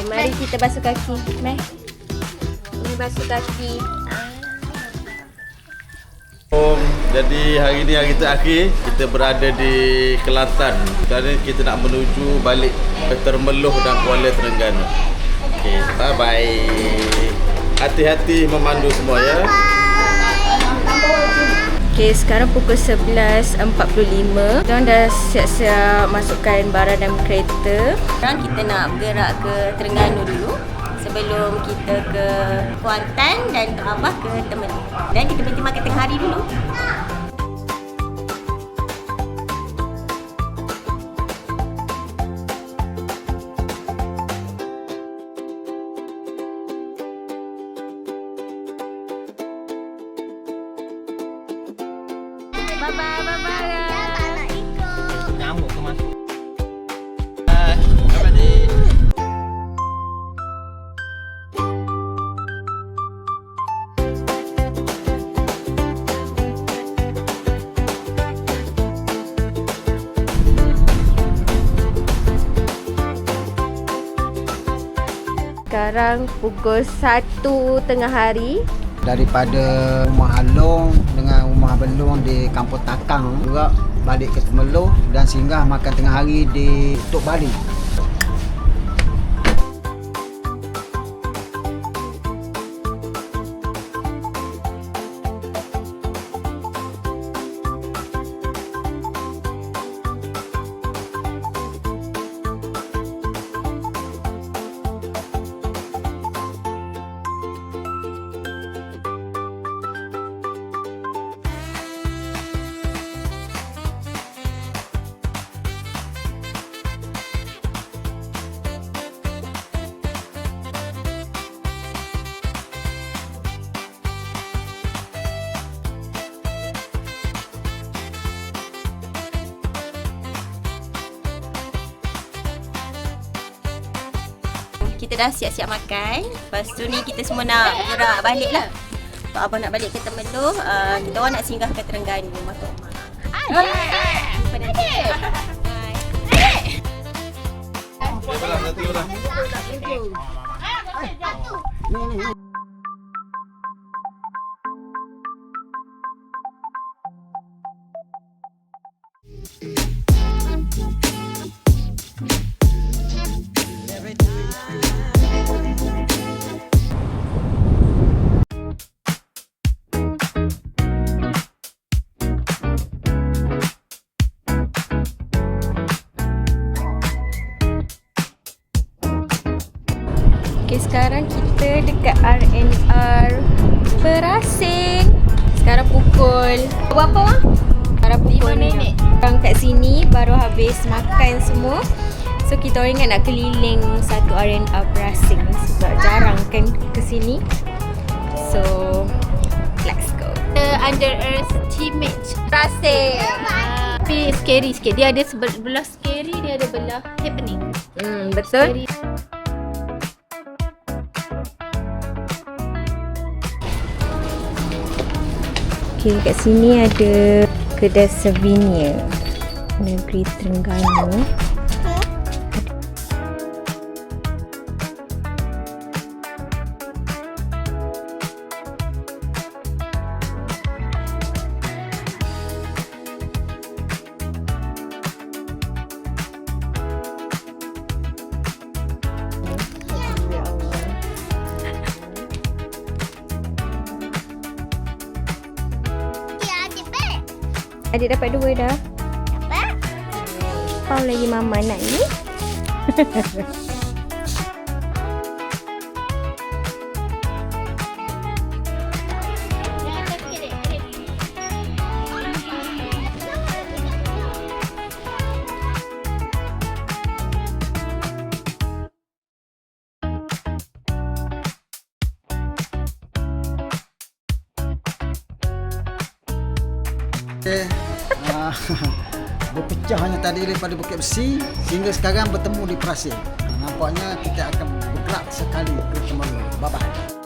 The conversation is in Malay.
Mari kita basuh kaki. Meh. Ini basuh kaki. Jadi hari ini hari terakhir kita berada di Kelantan. Sekarang kita nak menuju balik ke Temerloh dan Kuala Terengganu. Okey, bye bye. Hati-hati memandu semua ya. Okey, sekarang pukul 11.45. Kita dah siap-siap masukkan barang dalam kereta. Sekarang kita nak bergerak ke Terengganu dulu sebelum kita ke Kuantan dan Abah ke Temerloh. Dan kita berhenti makan tengah hari dulu. Bye-bye, bye-bye. Tak nak ikut. Nyamuk tu masuk. Apa ni? Sekarang pukul 1 tengah hari. Daripada Rumah Along dengan Rumah Belong di Kampung Takang juga balik ke Temerloh dan singgah makan tengah hari di Tok Bali. Kita dah siap-siap makan. Lepas tu ni kita semua nak gerak balik lah. Tok Abah nak balik ke Temerloh. Kita orang nak singgah ke Terengganu rumah Tok Mak. Jumpa nanti. Okay, sekarang kita dekat R&R Perasing. Sekarang pukul berapa Wang? Sekarang pukul 5 minit. Orang kat sini baru habis makan semua. So kita orang ingat nak keliling satu R&R Perasing sebab jarang kan ke sini. So let's go. The Under Earth Teammate Perasing. Tapi scary sikit. Dia ada sebelah scary, dia ada belah happening. Betul. Scary. Okay, kat sini ada kedai souvenir Negeri Terengganu. Adik dapat 2 dah. Apa? Kau lagi mama nak ni. Berpecahnya tadi daripada Bukit Besi sehingga sekarang bertemu di Perasing. Nampaknya kita akan bergerak sekali ke Temerloh. Bye-bye.